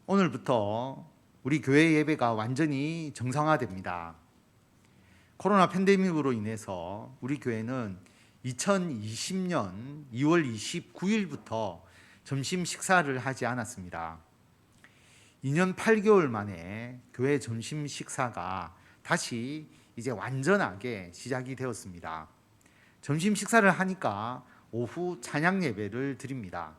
오늘부터 우리 교회 예배가 완전히 정상화됩니다. 코로나 팬데믹으로 인해서 우리 교회는 2020년 2월 29일부터 점심 식사를 하지 않았습니다. 2년 8개월 만에 교회 점심 식사가 다시 이제 완전하게 시작이 되었습니다. 점심 식사를 하니까 오후 찬양 예배를 드립니다.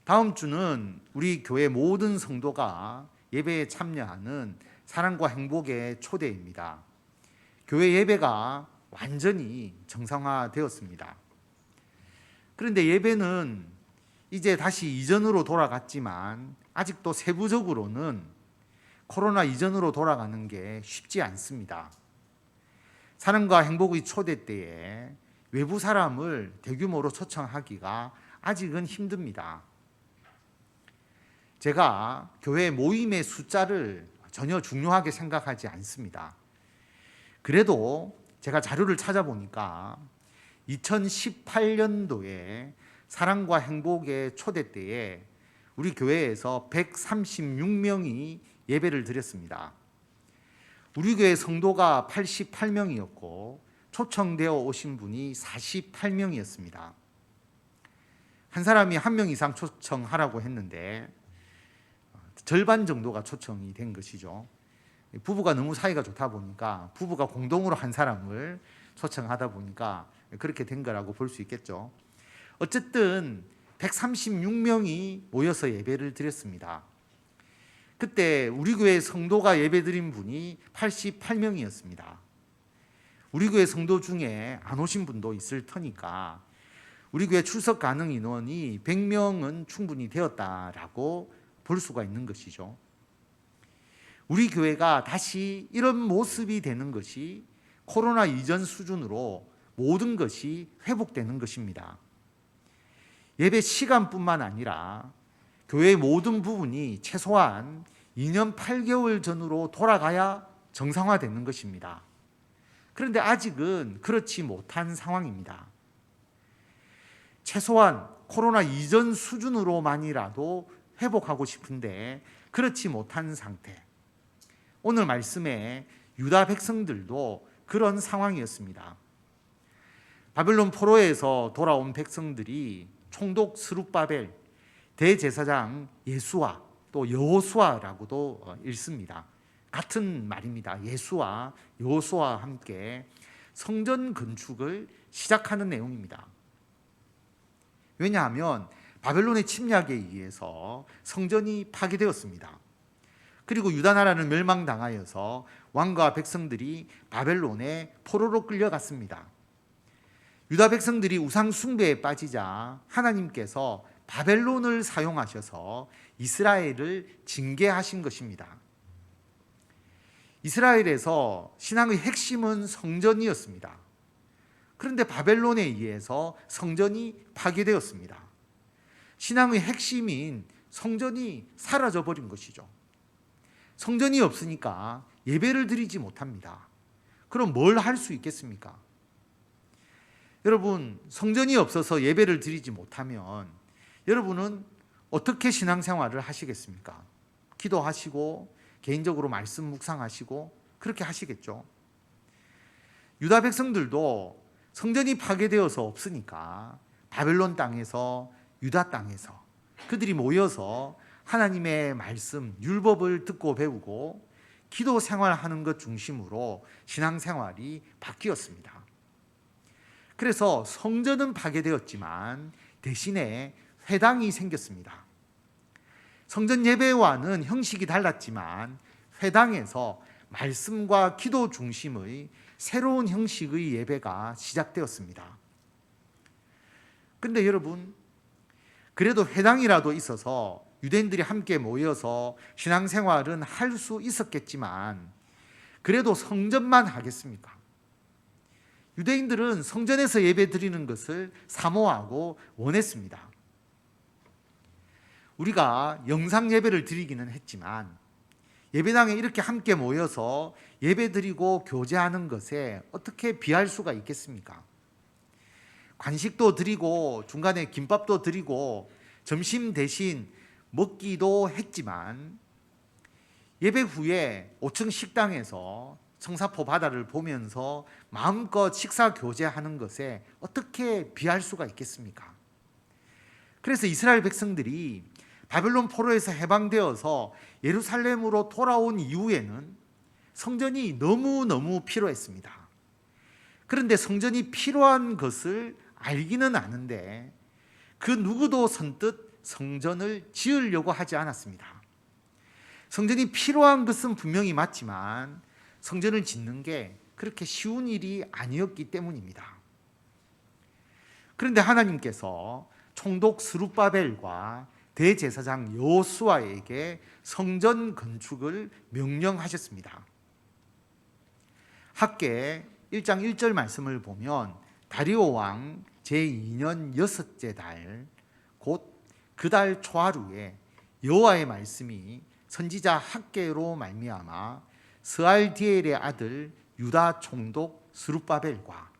다음 주는 우리 교회 모든 성도가 예배에 참여하는 사랑과 행복의 초대입니다. 교회 예배가 완전히 정상화되었습니다. 그런데 예배는 이제 다시 이전으로 돌아갔지만 아직도 세부적으로는 코로나 이전으로 돌아가는 게 쉽지 않습니다. 사랑과 행복의 초대 때에 외부 사람을 대규모로 초청하기가 아직은 힘듭니다. 제가 교회 모임의 숫자를 전혀 중요하게 생각하지 않습니다. 그래도 제가 자료를 찾아보니까 2018년도에 사랑과 행복의 초대 때에 우리 교회에서 136명이 예배를 드렸습니다. 우리 교회 성도가 88명이었고 초청되어 오신 분이 48명이었습니다. 한 사람이 한 명 이상 초청하라고 했는데 절반 정도가 초청이 된 것이죠. 부부가 너무 사이가 좋다 보니까 부부가 공동으로 한 사람을 초청하다 보니까 그렇게 된 거라고 볼 수 있겠죠. 어쨌든 136명이 모여서 예배를 드렸습니다. 그때 우리 교회 성도가 예배 드린 분이 88명이었습니다. 우리 교회 성도 중에 안 오신 분도 있을 터니까 우리 교회 출석 가능 인원이 100명은 충분히 되었다라고 볼 수가 있는 것이죠. 우리 교회가 다시 이런 모습이 되는 것이 코로나 이전 수준으로 모든 것이 회복되는 것입니다. 예배 시간뿐만 아니라 교회의 모든 부분이 최소한 2년 8개월 전으로 돌아가야 정상화되는 것입니다. 그런데 아직은 그렇지 못한 상황입니다. 최소한 코로나 이전 수준으로만이라도 회복하고 싶은데 그렇지 못한 상태. 오늘 말씀에 유다 백성들도 그런 상황이었습니다. 바벨론 포로에서 돌아온 백성들이 총독 스룹바벨, 대제사장 예수와 또 여호수아라고도 읽습니다. 같은 말입니다. 예수와 여호수아와 함께 성전 건축을 시작하는 내용입니다. 왜냐하면 바벨론의 침략에 의해서 성전이 파괴되었습니다. 그리고 유다 나라는 멸망당하여서 왕과 백성들이 바벨론에 포로로 끌려갔습니다. 유다 백성들이 우상 숭배에 빠지자 하나님께서 바벨론을 사용하셔서 이스라엘을 징계하신 것입니다. 이스라엘에서 신앙의 핵심은 성전이었습니다. 그런데 바벨론에 의해서 성전이 파괴되었습니다. 신앙의 핵심인 성전이 사라져버린 것이죠. 성전이 없으니까 예배를 드리지 못합니다. 그럼 뭘 할 수 있겠습니까? 여러분, 성전이 없어서 예배를 드리지 못하면 여러분은 어떻게 신앙생활을 하시겠습니까? 기도하시고 개인적으로 말씀 묵상하시고 그렇게 하시겠죠. 유다 백성들도 성전이 파괴되어서 없으니까 바벨론 땅에서 유다 땅에서 그들이 모여서 하나님의 말씀, 율법을 듣고 배우고 기도 생활하는 것 중심으로 신앙생활이 바뀌었습니다. 그래서 성전은 파괴되었지만 대신에 회당이 생겼습니다. 성전 예배와는 형식이 달랐지만 회당에서 말씀과 기도 중심의 새로운 형식의 예배가 시작되었습니다. 그런데 여러분, 그래도 회당이라도 있어서 유대인들이 함께 모여서 신앙생활은 할 수 있었겠지만 그래도 성전만 하겠습니까? 유대인들은 성전에서 예배 드리는 것을 사모하고 원했습니다. 우리가 영상 예배를 드리기는 했지만 예배당에 이렇게 함께 모여서 예배 드리고 교제하는 것에 어떻게 비할 수가 있겠습니까? 간식도 드리고 중간에 김밥도 드리고 점심 대신 먹기도 했지만 예배 후에 5층 식당에서 청사포 바다를 보면서 마음껏 식사 교제하는 것에 어떻게 비할 수가 있겠습니까? 그래서 이스라엘 백성들이 바벨론 포로에서 해방되어서 예루살렘으로 돌아온 이후에는 성전이 너무너무 필요했습니다. 그런데 성전이 필요한 것을 알기는 아는데 그 누구도 선뜻 성전을 지으려고 하지 않았습니다. 성전이 필요한 것은 분명히 맞지만 성전을 짓는 게 그렇게 쉬운 일이 아니었기 때문입니다. 그런데 하나님께서 총독 스룹바벨과 대제사장 여호수아에게 성전 건축을 명령하셨습니다. 학개 1장 1절 말씀을 보면 다리오 왕 제2년 6째 달 곧 그 달 초하루에 여호와의 말씀이 선지자 학개로 말미암아 스알디엘의 아들 유다 총독 스룹바벨과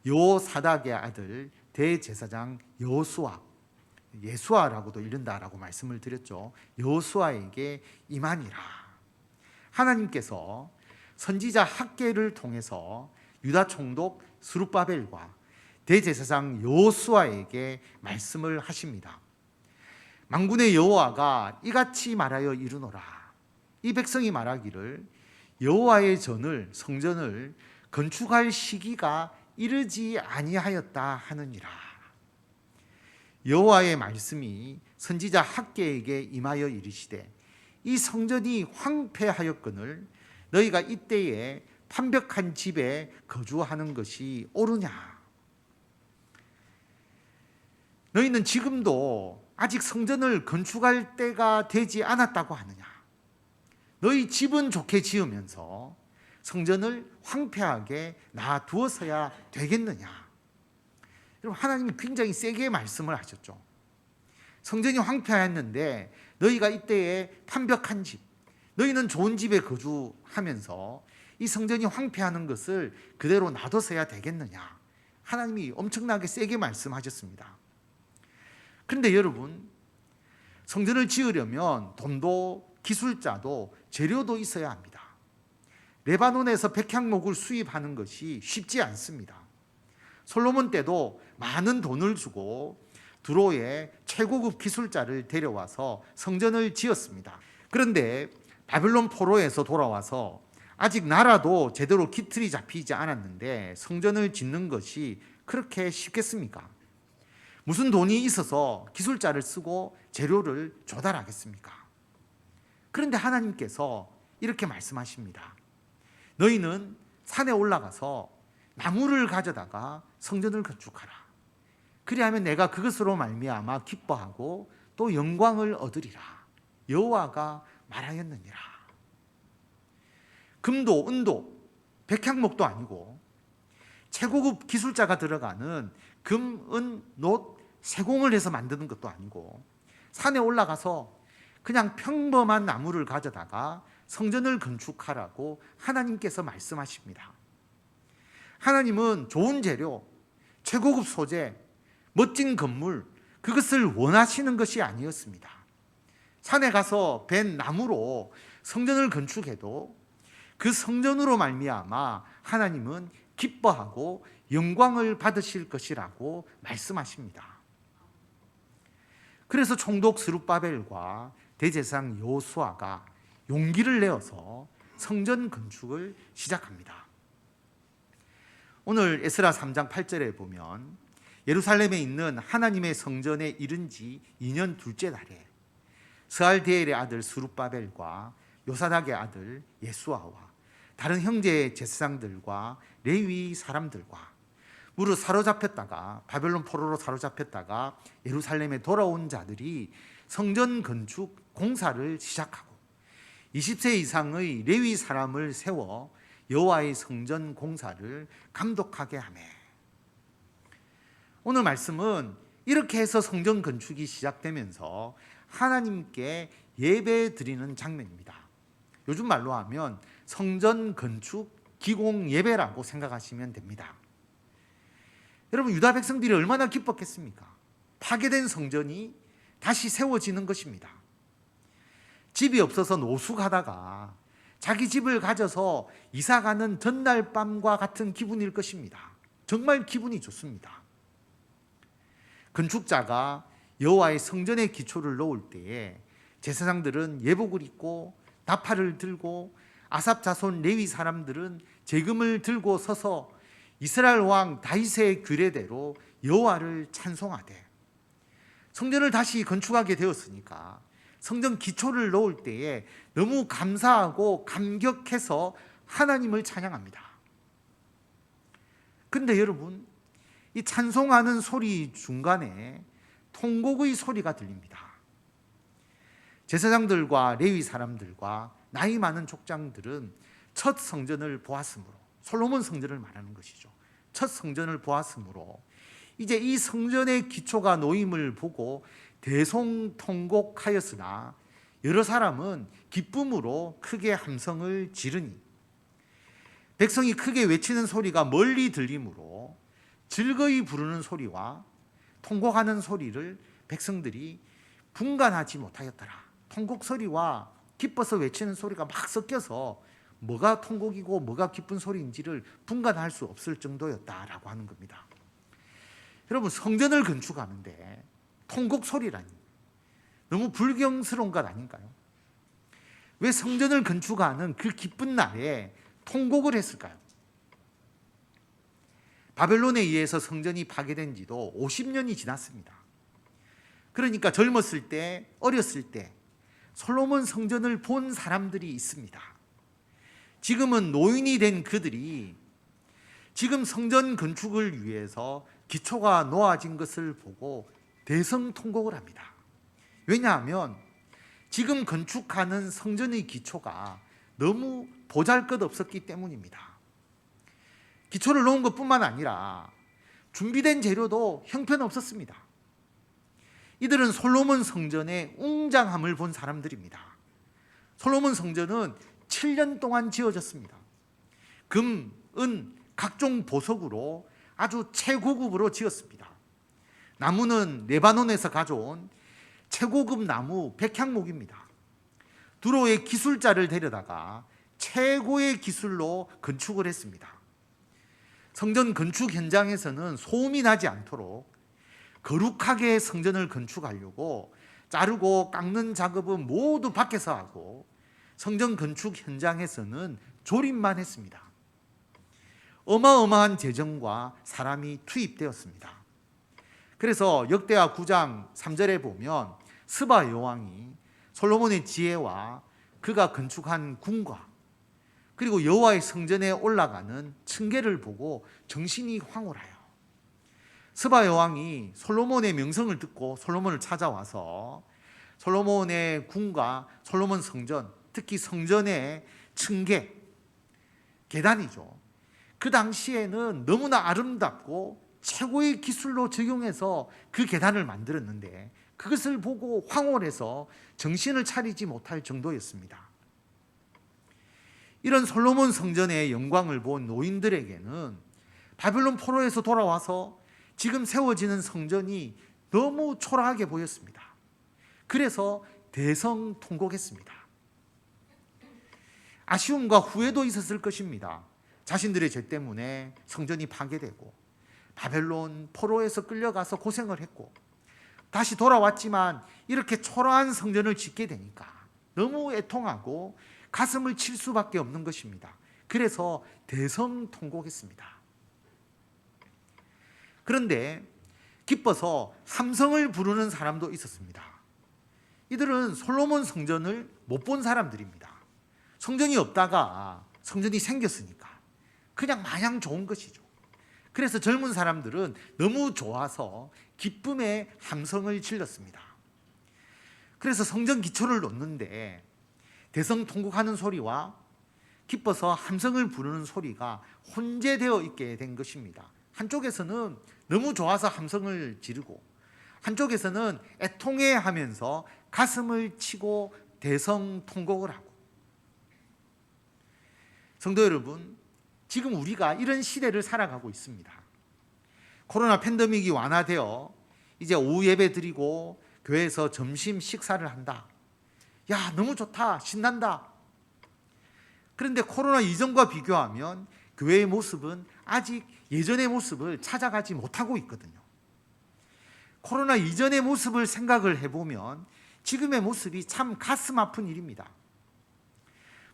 여호사닥의 아들 대제사장 여호수아, 예수아라고도 이른다라고 말씀을 드렸죠. 여호수아에게 임하니라. 하나님께서 선지자 학개를 통해서 유다 총독 스룹바벨과 대제사장 여호수아에게 말씀을 하십니다. 만군의 여호와가 이같이 말하여 이르노라. 이 백성이 말하기를 여호와의 전을 성전을 건축할 시기가 이르지 아니하였다 하느니라. 여호와의 말씀이 선지자 학개에게 임하여 이르시되 이 성전이 황폐하였거늘 너희가 이때에 판벽한 집에 거주하는 것이 옳으냐. 너희는 지금도 아직 성전을 건축할 때가 되지 않았다고 하느냐. 너희 집은 좋게 지으면서 성전을 황폐하게 놔두어서야 되겠느냐. 여러분, 하나님이 굉장히 세게 말씀을 하셨죠. 성전이 황폐했는데 너희가 이때에 판벽한 집, 너희는 좋은 집에 거주하면서 이 성전이 황폐하는 것을 그대로 놔둬서야 되겠느냐. 하나님이 엄청나게 세게 말씀하셨습니다. 그런데 여러분, 성전을 지으려면 돈도 기술자도 재료도 있어야 합니다. 레바논에서 백향목을 수입하는 것이 쉽지 않습니다. 솔로몬 때도 많은 돈을 주고 두로에 최고급 기술자를 데려와서 성전을 지었습니다. 그런데 바벨론 포로에서 돌아와서 아직 나라도 제대로 기틀이 잡히지 않았는데 성전을 짓는 것이 그렇게 쉽겠습니까? 무슨 돈이 있어서 기술자를 쓰고 재료를 조달하겠습니까? 그런데 하나님께서 이렇게 말씀하십니다. 너희는 산에 올라가서 나무를 가져다가 성전을 건축하라. 그리하면 내가 그것으로 말미암아 기뻐하고 또 영광을 얻으리라. 여호와가 말하였느니라. 금도 은도 백향목도 아니고 최고급 기술자가 들어가는 금, 은, 놋, 세공을 해서 만드는 것도 아니고 산에 올라가서 그냥 평범한 나무를 가져다가 성전을 건축하라고 하나님께서 말씀하십니다. 하나님은 좋은 재료, 최고급 소재, 멋진 건물, 그것을 원하시는 것이 아니었습니다. 산에 가서 벤 나무로 성전을 건축해도 그 성전으로 말미암아 하나님은 기뻐하고 영광을 받으실 것이라고 말씀하십니다. 그래서 총독 스룹바벨과 대제사장 여호수아가 용기를 내어서 성전 건축을 시작합니다. 오늘 에스라 3장 8절에 보면 예루살렘에 있는 하나님의 성전에 이른 지 2년 둘째 달에 스알디엘의 아들 스룹바벨과 요사닥의 아들 예수아와 다른 형제 제사장들과 레위 사람들과 무릇 사로잡혔다가 바벨론 포로로 사로잡혔다가 예루살렘에 돌아온 자들이 성전 건축 공사를 시작하고 20세 이상의 레위 사람을 세워 여호와의 성전 공사를 감독하게 하매. 오늘 말씀은 이렇게 해서 성전 건축이 시작되면서 하나님께 예배 드리는 장면입니다. 요즘 말로 하면 성전 건축 기공 예배라고 생각하시면 됩니다. 여러분, 유다 백성들이 얼마나 기뻤겠습니까? 파괴된 성전이 다시 세워지는 것입니다. 집이 없어서 노숙하다가 자기 집을 가져서 이사가는 전날 밤과 같은 기분일 것입니다. 정말 기분이 좋습니다. 건축자가 여호와의 성전의 기초를 놓을 때에 제사장들은 예복을 입고 나팔을 들고 아삽 자손 레위 사람들은 제금을 들고 서서 이스라엘 왕 다윗의 규례대로 여호와를 찬송하되, 성전을 다시 건축하게 되었으니까 성전 기초를 놓을 때에 너무 감사하고 감격해서 하나님을 찬양합니다. 근데 여러분, 이 찬송하는 소리 중간에 통곡의 소리가 들립니다. 제사장들과 레위 사람들과 나이 많은 족장들은 첫 성전을 보았으므로, 솔로몬 성전을 말하는 것이죠. 첫 성전을 보았으므로 이제 이 성전의 기초가 놓임을 보고 대성통곡하였으나 여러 사람은 기쁨으로 크게 함성을 지르니, 백성이 크게 외치는 소리가 멀리 들리므로 즐거이 부르는 소리와 통곡하는 소리를 백성들이 분간하지 못하였더라. 통곡 소리와 기뻐서 외치는 소리가 막 섞여서 뭐가 통곡이고 뭐가 기쁜 소리인지를 분간할 수 없을 정도였다라고 하는 겁니다. 여러분, 성전을 건축하는데 통곡 소리라니 너무 불경스러운 것 아닌가요? 왜 성전을 건축하는 그 기쁜 날에 통곡을 했을까요? 바벨론에 의해서 성전이 파괴된 지도 50년이 지났습니다. 그러니까 젊었을 때, 어렸을 때 솔로몬 성전을 본 사람들이 있습니다. 지금은 노인이 된 그들이 지금 성전 건축을 위해서 기초가 놓아진 것을 보고 대성통곡을 합니다. 왜냐하면 지금 건축하는 성전의 기초가 너무 보잘것없었기 때문입니다. 기초를 놓은 것뿐만 아니라 준비된 재료도 형편없었습니다. 이들은 솔로몬 성전의 웅장함을 본 사람들입니다. 솔로몬 성전은 7년 동안 지어졌습니다. 금, 은, 각종 보석으로 아주 최고급으로 지었습니다. 나무는 레바논에서 가져온 최고급 나무 백향목입니다. 두로의 기술자를 데려다가 최고의 기술로 건축을 했습니다. 성전 건축 현장에서는 소음이 나지 않도록 거룩하게 성전을 건축하려고 자르고 깎는 작업은 모두 밖에서 하고 성전 건축 현장에서는 조립만 했습니다. 어마어마한 재정과 사람이 투입되었습니다. 그래서 역대하 9장 3절에 보면 스바 여왕이 솔로몬의 지혜와 그가 건축한 궁과 그리고 여호와의 성전에 올라가는 층계를 보고 정신이 황홀하여 스바 여왕이 솔로몬의 명성을 듣고 솔로몬을 찾아와서 솔로몬의 궁과 솔로몬 성전, 특히 성전의 층계, 계단이죠. 그 당시에는 너무나 아름답고 최고의 기술로 적용해서 그 계단을 만들었는데 그것을 보고 황홀해서 정신을 차리지 못할 정도였습니다. 이런 솔로몬 성전의 영광을 본 노인들에게는 바벨론 포로에서 돌아와서 지금 세워지는 성전이 너무 초라하게 보였습니다. 그래서 대성통곡했습니다. 아쉬움과 후회도 있었을 것입니다. 자신들의 죄 때문에 성전이 파괴되고 바벨론 포로에서 끌려가서 고생을 했고 다시 돌아왔지만 이렇게 초라한 성전을 짓게 되니까 너무 애통하고 가슴을 칠 수밖에 없는 것입니다. 그래서 대성통곡했습니다. 그런데 기뻐서 함성을 부르는 사람도 있었습니다. 이들은 솔로몬 성전을 못 본 사람들입니다. 성전이 없다가 성전이 생겼으니까 그냥 마냥 좋은 것이죠. 그래서 젊은 사람들은 너무 좋아서 기쁨의 함성을 질렀습니다. 그래서 성전 기초를 놓는데 대성통곡하는 소리와 기뻐서 함성을 부르는 소리가 혼재되어 있게 된 것입니다. 한쪽에서는 너무 좋아서 함성을 지르고 한쪽에서는 애통해하면서 가슴을 치고 대성통곡을 하고. 성도 여러분, 지금 우리가 이런 시대를 살아가고 있습니다. 코로나 팬데믹이 완화되어 이제 오후 예배 드리고 교회에서 점심 식사를 한다. 야, 너무 좋다, 신난다. 그런데 코로나 이전과 비교하면 교회의 모습은 아직 예전의 모습을 찾아가지 못하고 있거든요. 코로나 이전의 모습을 생각을 해보면 지금의 모습이 참 가슴 아픈 일입니다.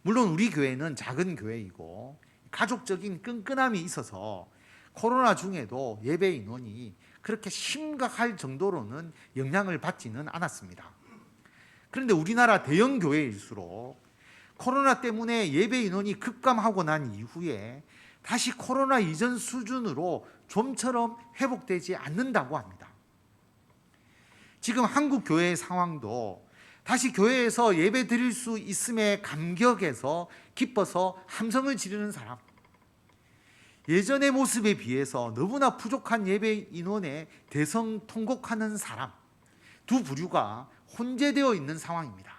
물론 우리 교회는 작은 교회이고 가족적인 끈끈함이 있어서 코로나 중에도 예배 인원이 그렇게 심각할 정도로는 영향을 받지는 않았습니다. 그런데 우리나라 대형 교회일수록 코로나 때문에 예배 인원이 급감하고 난 이후에 다시 코로나 이전 수준으로 좀처럼 회복되지 않는다고 합니다. 지금 한국 교회의 상황도 다시 교회에서 예배 드릴 수 있음에 감격해서 기뻐서 함성을 지르는 사람, 예전의 모습에 비해서 너무나 부족한 예배 인원에 대성통곡하는 사람, 두 부류가 혼재되어 있는 상황입니다.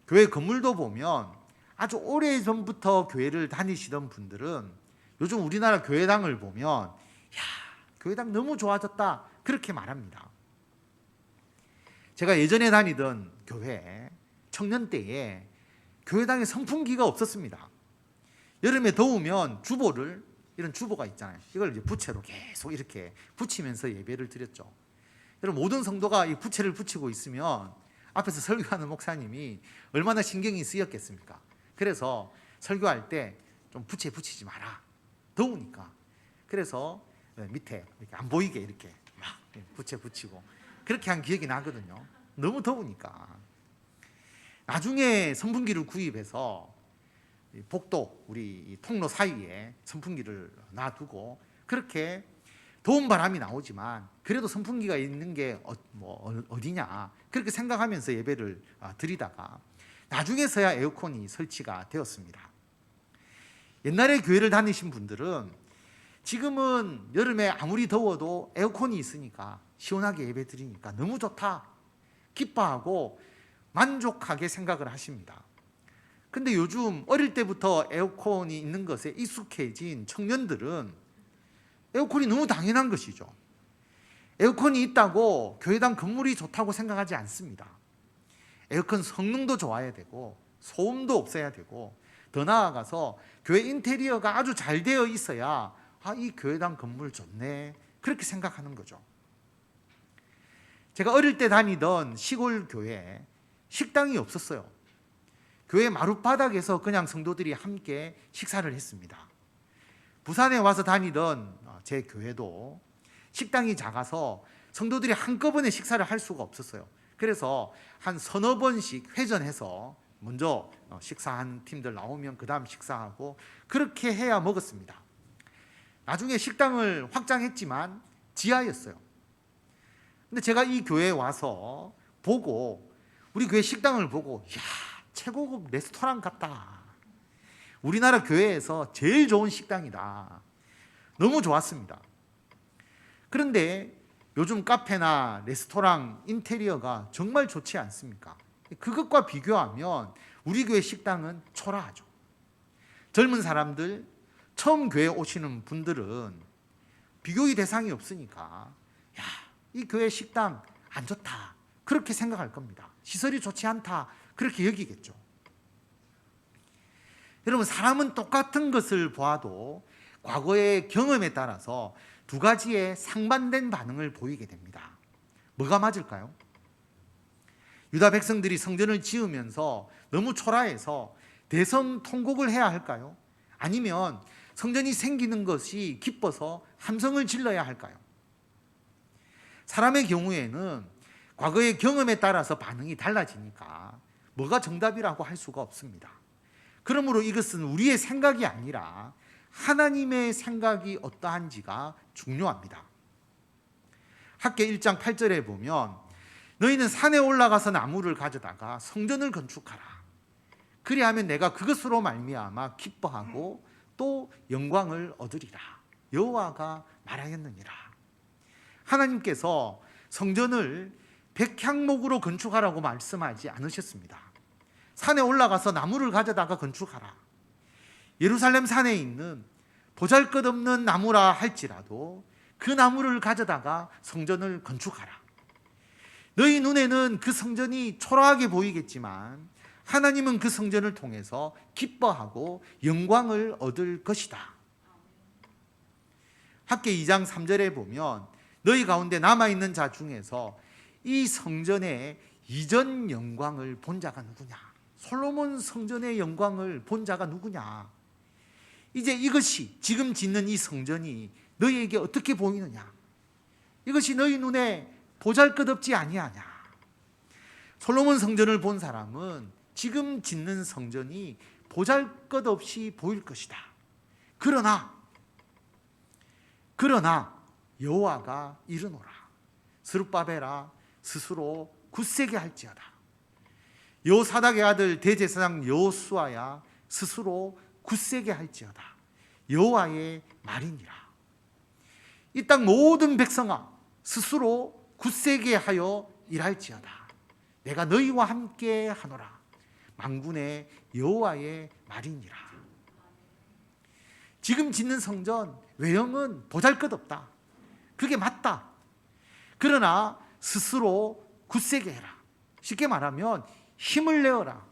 교회 건물도 보면 아주 오래전부터 교회를 다니시던 분들은 요즘 우리나라 교회당을 보면 야, 교회당 너무 좋아졌다 그렇게 말합니다. 제가 예전에 다니던 교회 청년 때에 교회당에 선풍기가 없었습니다. 여름에 더우면 주보를, 이런 주보가 있잖아요, 이걸 이제 부채로 계속 이렇게 붙이면서 예배를 드렸죠. 여러분, 모든 성도가 이 부채를 붙이고 있으면 앞에서 설교하는 목사님이 얼마나 신경이 쓰였겠습니까? 그래서 설교할 때 좀 부채 붙이지 마라, 더우니까. 그래서 밑에 이렇게 안 보이게 이렇게 막 부채 붙이고 그렇게 한 기억이 나거든요. 너무 더우니까. 나중에 선풍기를 구입해서 복도, 우리 통로 사이에 선풍기를 놔두고 그렇게 더운 바람이 나오지만 그래도 선풍기가 있는 게 어디냐 그렇게 생각하면서 예배를 드리다가 나중에서야 에어컨이 설치가 되었습니다. 옛날에 교회를 다니신 분들은 지금은 여름에 아무리 더워도 에어컨이 있으니까 시원하게 예배 드리니까 너무 좋다, 기뻐하고 만족하게 생각을 하십니다. 근데 요즘 어릴 때부터 에어컨이 있는 것에 익숙해진 청년들은 에어컨이 너무 당연한 것이죠. 에어컨이 있다고 교회당 건물이 좋다고 생각하지 않습니다. 에어컨 성능도 좋아야 되고 소음도 없어야 되고 더 나아가서 교회 인테리어가 아주 잘 되어 있어야 이 교회당 건물 좋네 그렇게 생각하는 거죠. 제가 어릴 때 다니던 시골 교회에 식당이 없었어요. 교회 마룻바닥에서 그냥 성도들이 함께 식사를 했습니다. 부산에 와서 다니던 제 교회도 식당이 작아서 성도들이 한꺼번에 식사를 할 수가 없었어요. 그래서 한 서너 번씩 회전해서 먼저 식사한 팀들 나오면 그 다음 식사하고 그렇게 해야 먹었습니다. 나중에 식당을 확장했지만 지하였어요. 근데 제가 이 교회에 와서 보고, 우리 교회 식당을 보고 이야, 최고급 레스토랑 같다, 우리나라 교회에서 제일 좋은 식당이다, 너무 좋았습니다. 그런데 요즘 카페나 레스토랑 인테리어가 정말 좋지 않습니까? 그것과 비교하면 우리 교회 식당은 초라하죠. 젊은 사람들, 처음 교회 오시는 분들은 비교의 대상이 없으니까 야, 이 교회 식당 안 좋다 그렇게 생각할 겁니다. 시설이 좋지 않다 그렇게 여기겠죠. 여러분, 사람은 똑같은 것을 보아도 과거의 경험에 따라서 두 가지의 상반된 반응을 보이게 됩니다. 뭐가 맞을까요? 유다 백성들이 성전을 지으면서 너무 초라해서 대성통곡을 해야 할까요? 아니면 성전이 생기는 것이 기뻐서 함성을 질러야 할까요? 사람의 경우에는 과거의 경험에 따라서 반응이 달라지니까 뭐가 정답이라고 할 수가 없습니다. 그러므로 이것은 우리의 생각이 아니라 하나님의 생각이 어떠한지가 중요합니다. 학개 1장 8절에 보면 너희는 산에 올라가서 나무를 가져다가 성전을 건축하라. 그리하면 내가 그것으로 말미암아 기뻐하고 또 영광을 얻으리라. 여호와가 말하였느니라. 하나님께서 성전을 백향목으로 건축하라고 말씀하지 않으셨습니다. 산에 올라가서 나무를 가져다가 건축하라. 예루살렘 산에 있는 보잘것없는 나무라 할지라도 그 나무를 가져다가 성전을 건축하라. 너희 눈에는 그 성전이 초라하게 보이겠지만 하나님은 그 성전을 통해서 기뻐하고 영광을 얻을 것이다. 학개 2장 3절에 보면 너희 가운데 남아있는 자 중에서 이 성전의 이전 영광을 본 자가 누구냐? 솔로몬 성전의 영광을 본 자가 누구냐? 이제 이것이 지금 짓는 이 성전이 너희에게 어떻게 보이느냐? 이것이 너희 눈에 보잘것없지 아니하냐? 솔로몬 성전을 본 사람은 지금 짓는 성전이 보잘것없이 보일 것이다. 그러나 여호와가 이르노라. 스룹바벨아 스스로 굳세게 할지어다. 여호사닥의 아들 대제사장 여호수아야 스스로 굳세게 할지어다. 여호와의 말이니라. 이 땅 모든 백성아 스스로 굳세게 하여 일할지어다. 내가 너희와 함께 하노라. 만군의 여호와의 말이니라. 지금 짓는 성전 외형은 보잘것없다. 그게 맞다. 그러나 스스로 굳세게 해라. 쉽게 말하면 힘을 내어라.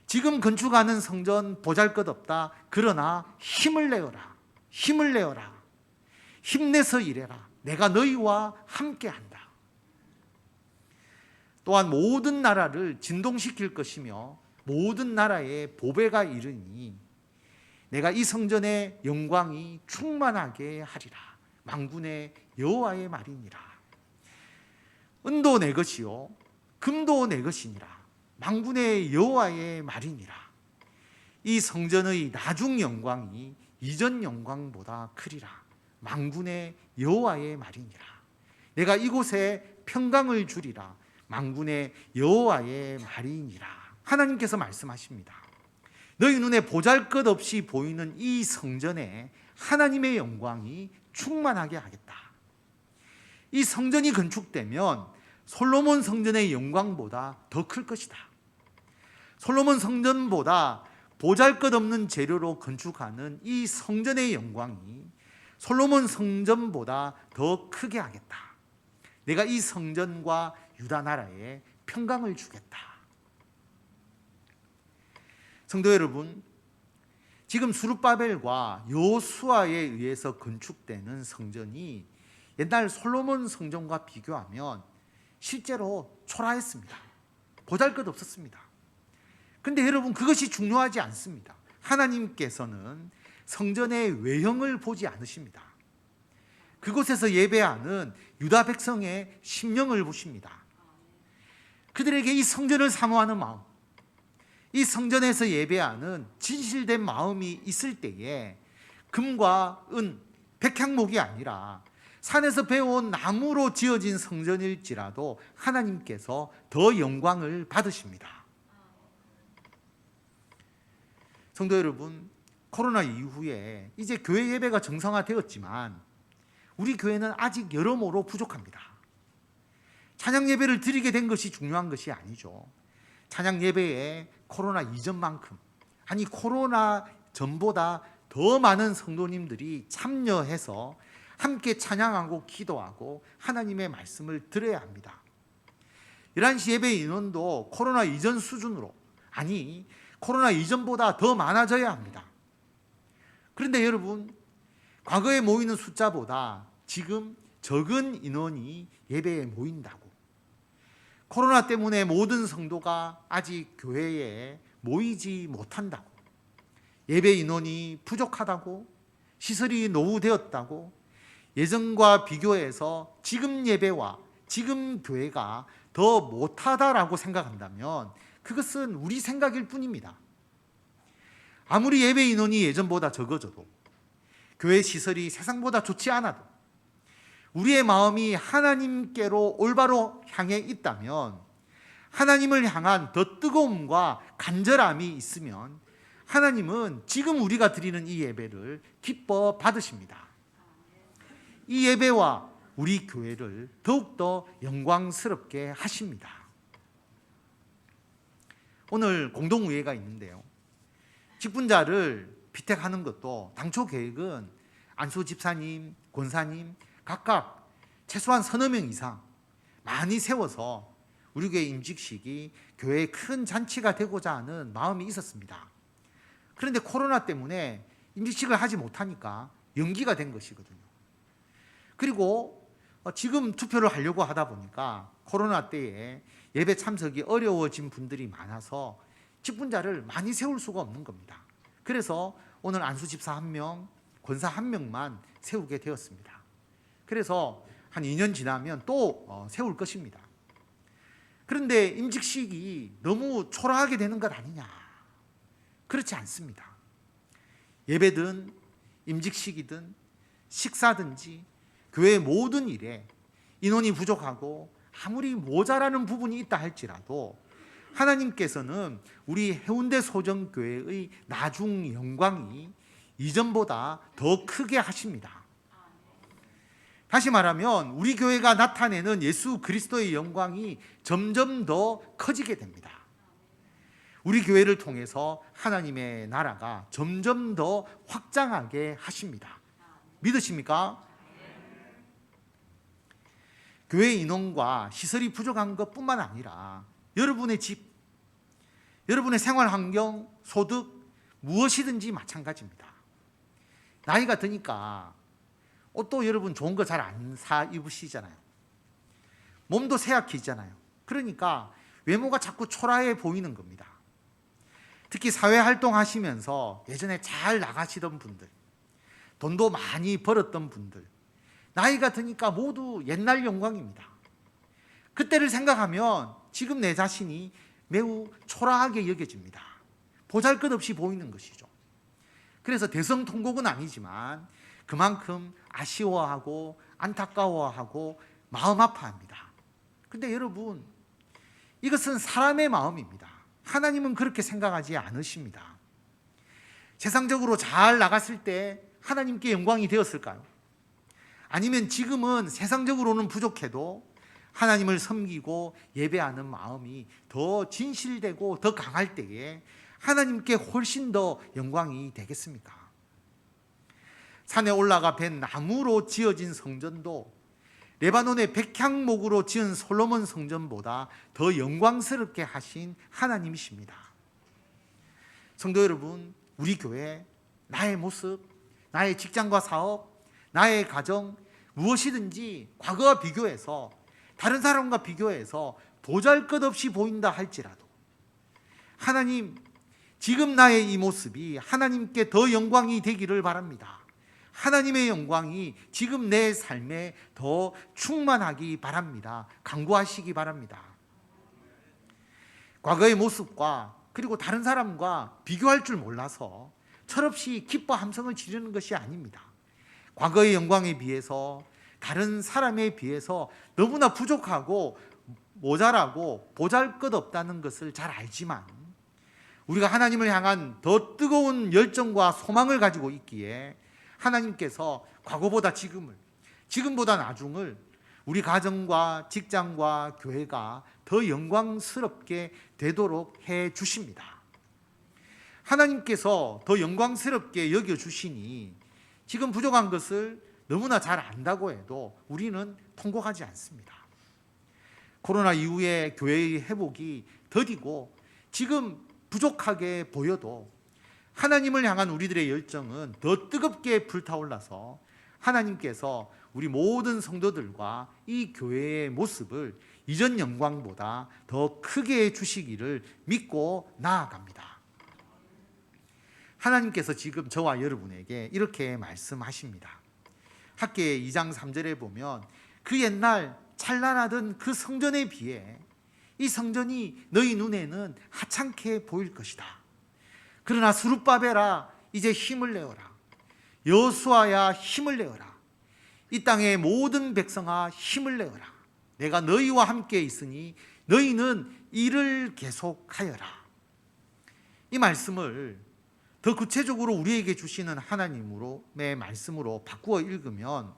지금 건축하는 성전 보잘것없다. 그러나 힘을 내어라. 힘을 내어라. 힘내서 일해라. 내가 너희와 함께한다. 또한 모든 나라를 진동시킬 것이며 모든 나라에 보배가 이르니 내가 이 성전의 영광이 충만하게 하리라. 만군의 여호와의 말이니라. 은도 내 것이요 금도 내 것이니라. 만군의 여호와의 말이니라. 이 성전의 나중 영광이 이전 영광보다 크리라. 만군의 여호와의 말이니라. 내가 이곳에 평강을 주리라. 만군의 여호와의 말이니라. 하나님께서 말씀하십니다. 너희 눈에 보잘것없이 보이는 이 성전에 하나님의 영광이 충만하게 하겠다. 이 성전이 건축되면 솔로몬 성전의 영광보다 더 클 것이다. 솔로몬 성전보다 보잘것없는 재료로 건축하는 이 성전의 영광이 솔로몬 성전보다 더 크게 하겠다. 내가 이 성전과 유다 나라에 평강을 주겠다. 성도 여러분, 지금 스룹바벨과 여호수아에 의해서 건축되는 성전이 옛날 솔로몬 성전과 비교하면 실제로 초라했습니다. 보잘것없었습니다. 그런데 여러분, 그것이 중요하지 않습니다. 하나님께서는 성전의 외형을 보지 않으십니다. 그곳에서 예배하는 유다 백성의 심령을 보십니다. 그들에게 이 성전을 사모하는 마음, 이 성전에서 예배하는 진실된 마음이 있을 때에 금과 은, 백향목이 아니라 산에서 베어온 나무로 지어진 성전일지라도 하나님께서 더 영광을 받으십니다. 성도 여러분, 코로나 이후에 이제 교회 예배가 정상화되었지만 우리 교회는 아직 여러모로 부족합니다. 찬양 예배를 드리게 된 것이 중요한 것이 아니죠. 찬양 예배에 코로나 이전만큼, 아니 코로나 전보다 더 많은 성도님들이 참여해서 함께 찬양하고 기도하고 하나님의 말씀을 들어야 합니다. 11시 예배 인원도 코로나 이전 수준으로, 아니 코로나 이전보다 더 많아져야 합니다. 그런데 여러분, 과거에 모이는 숫자보다 지금 적은 인원이 예배에 모인다고, 코로나 때문에 모든 성도가 아직 교회에 모이지 못한다고, 예배 인원이 부족하다고, 시설이 노후되었다고, 예전과 비교해서 지금 예배와 지금 교회가 더 못하다라고 생각한다면 그것은 우리 생각일 뿐입니다. 아무리 예배 인원이 예전보다 적어져도, 교회 시설이 세상보다 좋지 않아도, 우리의 마음이 하나님께로 올바로 향해 있다면, 하나님을 향한 더 뜨거움과 간절함이 있으면 하나님은 지금 우리가 드리는 이 예배를 기뻐 받으십니다. 이 예배와 우리 교회를 더욱더 영광스럽게 하십니다. 오늘 공동의회가 있는데요, 직분자를 피택하는 것도 당초 계획은 안수 집사님, 권사님 각각 최소한 서너 명 이상, 많이 세워서 우리 교회 임직식이 교회의 큰 잔치가 되고자 하는 마음이 있었습니다. 그런데 코로나 때문에 임직식을 하지 못하니까 연기가 된 것이거든요. 그리고 지금 투표를 하려고 하다 보니까 코로나 때에 예배 참석이 어려워진 분들이 많아서 직분자를 많이 세울 수가 없는 겁니다. 그래서 오늘 안수 집사 1명, 권사 1명만 세우게 되었습니다. 그래서 한 2년 지나면 또 세울 것입니다. 그런데 임직식이 너무 초라하게 되는 것 아니냐? 그렇지 않습니다. 예배든 임직식이든 식사든지 교회의 모든 일에 인원이 부족하고 아무리 모자라는 부분이 있다 할지라도 하나님께서는 우리 해운대 소정교회의 나중 영광이 이전보다 더 크게 하십니다. 다시 말하면 우리 교회가 나타내는 예수 그리스도의 영광이 점점 더 커지게 됩니다. 우리 교회를 통해서 하나님의 나라가 점점 더 확장하게 하십니다. 믿으십니까? 교회 인원과 시설이 부족한 것뿐만 아니라 여러분의 집, 여러분의 생활 환경, 소득 무엇이든지 마찬가지입니다. 나이가 드니까 옷도 여러분 좋은 거 잘 안 사 입으시잖아요. 몸도 쇠약해지잖아요. 그러니까 외모가 자꾸 초라해 보이는 겁니다. 특히 사회활동 하시면서 예전에 잘 나가시던 분들, 돈도 많이 벌었던 분들, 나이가 드니까 모두 옛날 영광입니다. 그때를 생각하면 지금 내 자신이 매우 초라하게 여겨집니다. 보잘것없이 보이는 것이죠. 그래서 대성통곡은 아니지만 그만큼 아쉬워하고 안타까워하고 마음 아파합니다. 근데 여러분, 이것은 사람의 마음입니다. 하나님은 그렇게 생각하지 않으십니다. 세상적으로 잘 나갔을 때 하나님께 영광이 되었을까요? 아니면 지금은 세상적으로는 부족해도 하나님을 섬기고 예배하는 마음이 더 진실되고 더 강할 때에 하나님께 훨씬 더 영광이 되겠습니까? 산에 올라가 벤 나무로 지어진 성전도 레바논의 백향목으로 지은 솔로몬 성전보다 더 영광스럽게 하신 하나님이십니다. 성도 여러분, 우리 교회, 나의 모습, 나의 직장과 사업, 나의 가정, 무엇이든지 과거와 비교해서, 다른 사람과 비교해서 보잘것없이 보인다 할지라도 하나님, 지금 나의 이 모습이 하나님께 더 영광이 되기를 바랍니다. 하나님의 영광이 지금 내 삶에 더 충만하기 바랍니다. 간구하시기 바랍니다. 과거의 모습과 그리고 다른 사람과 비교할 줄 몰라서 철없이 기뻐 함성을 지르는 것이 아닙니다. 과거의 영광에 비해서, 다른 사람에 비해서 너무나 부족하고 모자라고 보잘것없다는 것을 잘 알지만 우리가 하나님을 향한 더 뜨거운 열정과 소망을 가지고 있기에 하나님께서 과거보다 지금을, 지금보다 나중을 우리 가정과 직장과 교회가 더 영광스럽게 되도록 해 주십니다. 하나님께서 더 영광스럽게 여겨주시니 지금 부족한 것을 너무나 잘 안다고 해도 우리는 통곡하지 않습니다. 코로나 이후에 교회의 회복이 더디고 지금 부족하게 보여도 하나님을 향한 우리들의 열정은 더 뜨겁게 불타올라서 하나님께서 우리 모든 성도들과 이 교회의 모습을 이전 영광보다 더 크게 해주시기를 믿고 나아갑니다. 하나님께서 지금 저와 여러분에게 이렇게 말씀하십니다. 학계 2장 3절에 보면 그 옛날 찬란하던 그 성전에 비해 이 성전이 너희 눈에는 하찮게 보일 것이다. 그러나 스룹바벨아 이제 힘을 내어라. 여호수아야 힘을 내어라. 이 땅의 모든 백성아 힘을 내어라. 내가 너희와 함께 있으니 너희는 일을 계속하여라. 이 말씀을 더 구체적으로 우리에게 주시는 하나님의 말씀으로 바꾸어 읽으면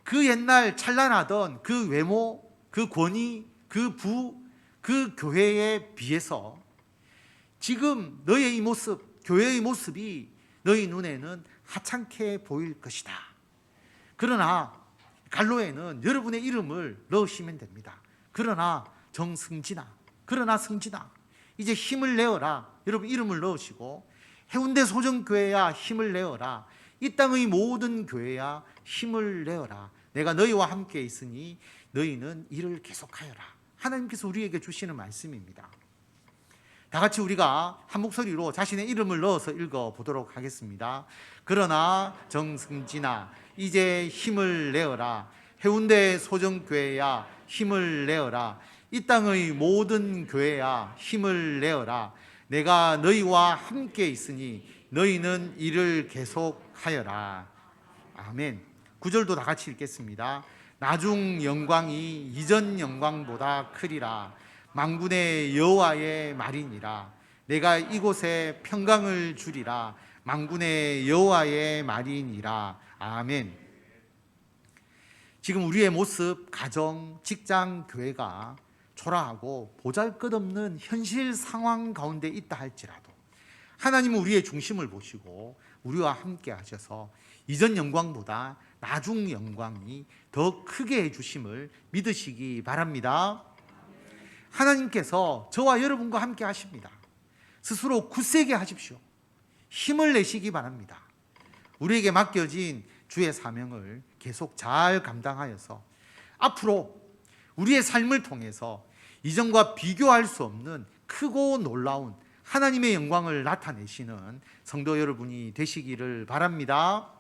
그 옛날 찬란하던 그 외모, 그 권위, 그 부, 그 교회에 비해서 지금 너의 이 모습, 교회의 모습이 너희 눈에는 하찮게 보일 것이다. 그러나 갈로에는 여러분의 이름을 넣으시면 됩니다. 그러나 정승진아, 그러나 승진아, 이제 힘을 내어라. 여러분 이름을 넣으시고, 해운대 소정교회야 힘을 내어라. 이 땅의 모든 교회야 힘을 내어라. 내가 너희와 함께 있으니 너희는 일을 계속하여라. 하나님께서 우리에게 주시는 말씀입니다. 다 같이 우리가 한 목소리로 자신의 이름을 넣어서 읽어보도록 하겠습니다. 그러나 정승진아, 이제 힘을 내어라. 해운대 소정교회야 힘을 내어라. 이 땅의 모든 교회야 힘을 내어라. 내가 너희와 함께 있으니 너희는 일을 계속하여라. 아멘. 9절도 다 같이 읽겠습니다. 나중 영광이 이전 영광보다 크리라. 만군의 여호와의 말이니라. 내가 이곳에 평강을 주리라. 만군의 여호와의 말이니라. 아멘. 지금 우리의 모습, 가정, 직장, 교회가 초라하고 보잘것없는 현실 상황 가운데 있다 할지라도 하나님은 우리의 중심을 보시고 우리와 함께 하셔서 이전 영광보다 나중 영광이 더 크게 해주심을 믿으시기 바랍니다. 하나님께서 저와 여러분과 함께 하십니다. 스스로 굳세게 하십시오. 힘을 내시기 바랍니다. 우리에게 맡겨진 주의 사명을 계속 잘 감당하여서 앞으로 우리의 삶을 통해서 이전과 비교할 수 없는 크고 놀라운 하나님의 영광을 나타내시는 성도 여러분이 되시기를 바랍니다.